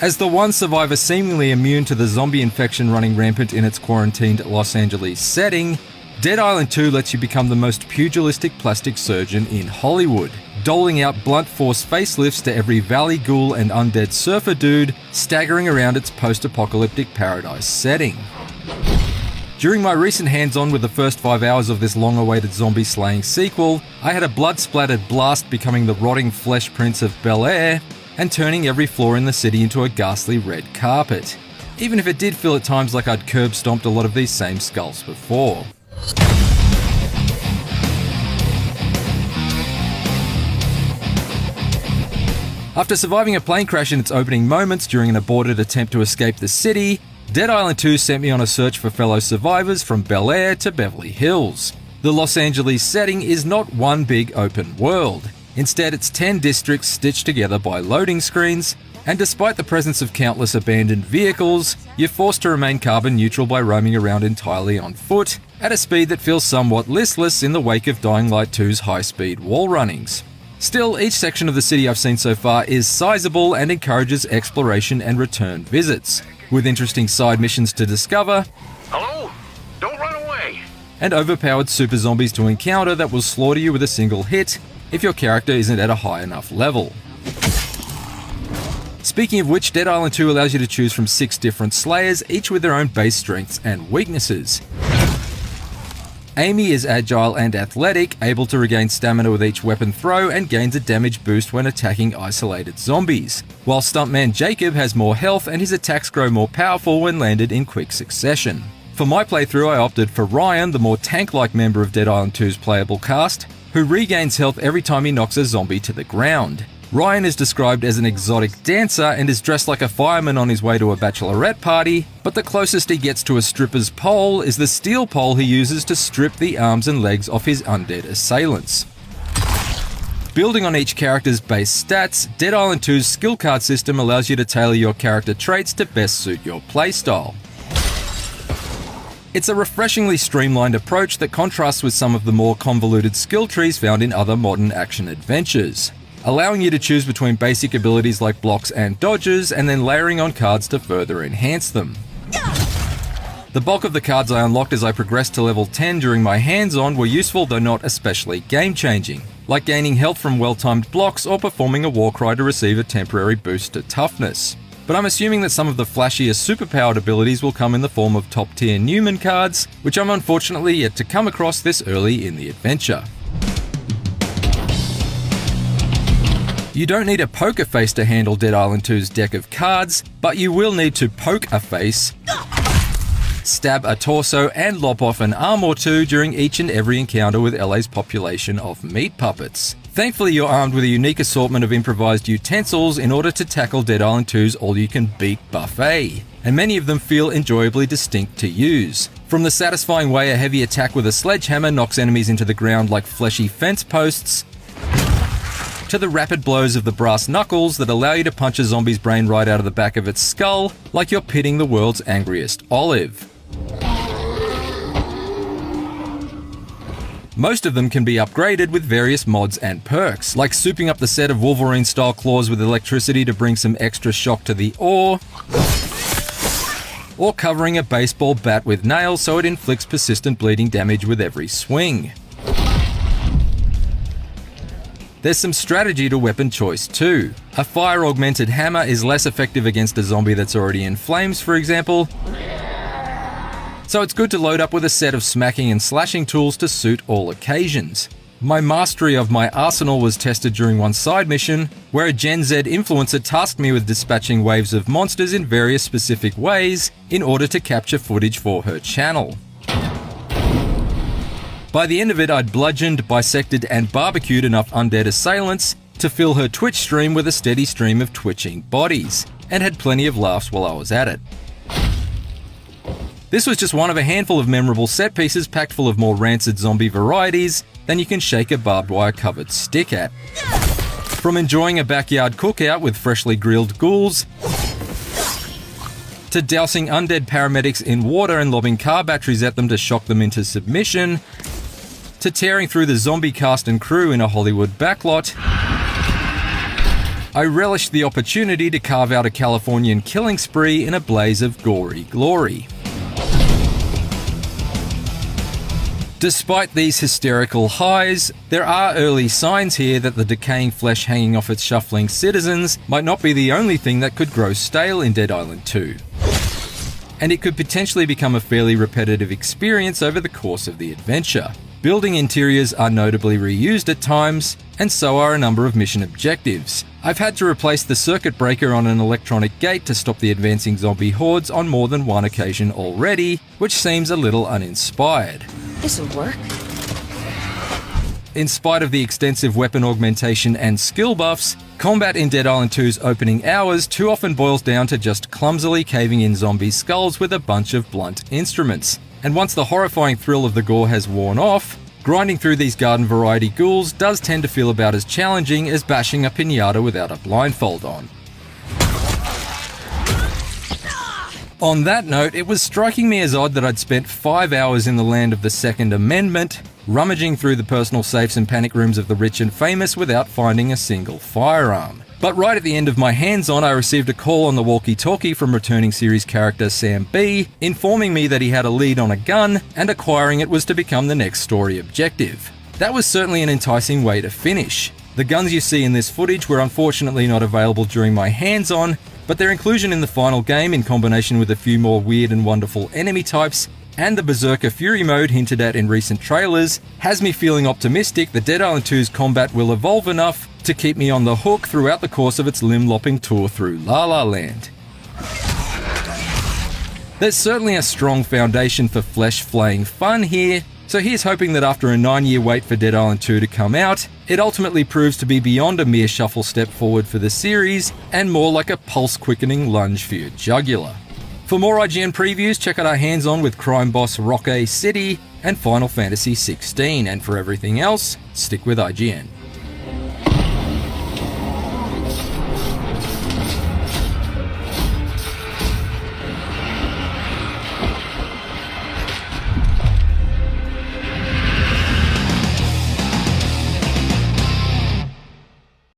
As the one survivor seemingly immune to the zombie infection running rampant in its quarantined Los Angeles setting, Dead Island 2 lets you become the most pugilistic plastic surgeon in Hollywood, doling out blunt force facelifts to every valley ghoul and undead surfer dude staggering around its post-apocalyptic paradise setting. During my recent hands-on with the first 5 hours of this long-awaited zombie-slaying sequel, I had a blood-splattered blast becoming the rotting flesh prince of Bel Air and turning every floor in the city into a ghastly red carpet, even if it did feel at times like I'd curb-stomped a lot of these same skulls before. After surviving a plane crash in its opening moments during an aborted attempt to escape the city, Dead Island 2 sent me on a search for fellow survivors from Bel Air to Beverly Hills. The Los Angeles setting is not one big open world. Instead, it's 10 districts stitched together by loading screens, and despite the presence of countless abandoned vehicles, you're forced to remain carbon neutral by roaming around entirely on foot, at a speed that feels somewhat listless in the wake of Dying Light 2's high-speed wall runnings. Still, each section of the city I've seen so far is sizable and encourages exploration and return visits, with interesting side missions to discover, Hello? Don't run away! and overpowered super zombies to encounter that will slaughter you with a single hit if your character isn't at a high enough level. Speaking of which, Dead Island 2 allows you to choose from 6 different slayers, each with their own base strengths and weaknesses. Amy is agile and athletic, able to regain stamina with each weapon throw and gains a damage boost when attacking isolated zombies, while Stuntman Jacob has more health and his attacks grow more powerful when landed in quick succession. For my playthrough, I opted for Ryan, the more tank-like member of Dead Island 2's playable cast, who regains health every time he knocks a zombie to the ground. Ryan is described as an exotic dancer and is dressed like a fireman on his way to a bachelorette party, but the closest he gets to a stripper's pole is the steel pole he uses to strip the arms and legs off his undead assailants. Building on each character's base stats, Dead Island 2's skill card system allows you to tailor your character traits to best suit your playstyle. It's a refreshingly streamlined approach that contrasts with some of the more convoluted skill trees found in other modern action adventures, allowing you to choose between basic abilities like blocks and dodges, and then layering on cards to further enhance them. The bulk of the cards I unlocked as I progressed to level 10 during my hands-on were useful though not especially game-changing, like gaining health from well-timed blocks or performing a war cry to receive a temporary boost to toughness. But I'm assuming that some of the flashier superpowered abilities will come in the form of top-tier Newman cards, which I'm unfortunately yet to come across this early in the adventure. You don't need a poker face to handle Dead Island 2's deck of cards, but you will need to poke a face, stab a torso, and lop off an arm or two during each and every encounter with LA's population of meat puppets. Thankfully, you're armed with a unique assortment of improvised utensils in order to tackle Dead Island 2's all-you-can-beat buffet, and many of them feel enjoyably distinct to use. From the satisfying way a heavy attack with a sledgehammer knocks enemies into the ground like fleshy fence posts, to the rapid blows of the brass knuckles that allow you to punch a zombie's brain right out of the back of its skull like you're pitting the world's angriest olive. Most of them can be upgraded with various mods and perks, like souping up the set of Wolverine-style claws with electricity to bring some extra shock to the ore, or covering a baseball bat with nails so it inflicts persistent bleeding damage with every swing. There's some strategy to weapon choice too. A fire-augmented hammer is less effective against a zombie that's already in flames, for example, so it's good to load up with a set of smacking and slashing tools to suit all occasions. My mastery of my arsenal was tested during one side mission, where a Gen Z influencer tasked me with dispatching waves of monsters in various specific ways in order to capture footage for her channel. By the end of it, I'd bludgeoned, bisected, and barbecued enough undead assailants to fill her Twitch stream with a steady stream of twitching bodies, and had plenty of laughs while I was at it. This was just one of a handful of memorable set pieces packed full of more rancid zombie varieties than you can shake a barbed wire covered stick at. From enjoying a backyard cookout with freshly grilled ghouls, to dousing undead paramedics in water and lobbing car batteries at them to shock them into submission, to tearing through the zombie cast and crew in a Hollywood backlot, I relished the opportunity to carve out a Californian killing spree in a blaze of gory glory. Despite these hysterical highs, there are early signs here that the decaying flesh hanging off its shuffling citizens might not be the only thing that could grow stale in Dead Island 2. And it could potentially become a fairly repetitive experience over the course of the adventure. Building interiors are notably reused at times, and so are a number of mission objectives. I've had to replace the circuit breaker on an electronic gate to stop the advancing zombie hordes on more than one occasion already, which seems a little uninspired. This'll work. In spite of the extensive weapon augmentation and skill buffs, combat in Dead Island 2's opening hours too often boils down to just clumsily caving in zombies' skulls with a bunch of blunt instruments. And once the horrifying thrill of the gore has worn off, grinding through these garden variety ghouls does tend to feel about as challenging as bashing a piñata without a blindfold on. On that note, it was striking me as odd that I'd spent 5 hours in the land of the Second Amendment, rummaging through the personal safes and panic rooms of the rich and famous without finding a single firearm. But right at the end of my hands-on, I received a call on the walkie-talkie from returning series character Sam B, informing me that he had a lead on a gun, and acquiring it was to become the next story objective. That was certainly an enticing way to finish. The guns you see in this footage were unfortunately not available during my hands-on, but their inclusion in the final game in combination with a few more weird and wonderful enemy types and the Berserker Fury mode hinted at in recent trailers has me feeling optimistic that Dead Island 2's combat will evolve enough to keep me on the hook throughout the course of its limb-lopping tour through La La Land. There's certainly a strong foundation for flesh-flaying fun here, so here's hoping that after a 9-year wait for Dead Island 2 to come out, it ultimately proves to be beyond a mere shuffle step forward for the series, and more like a pulse-quickening lunge for your jugular. For more IGN previews, check out our hands-on with crime boss Rock A City and Final Fantasy XVI, and for everything else, stick with IGN.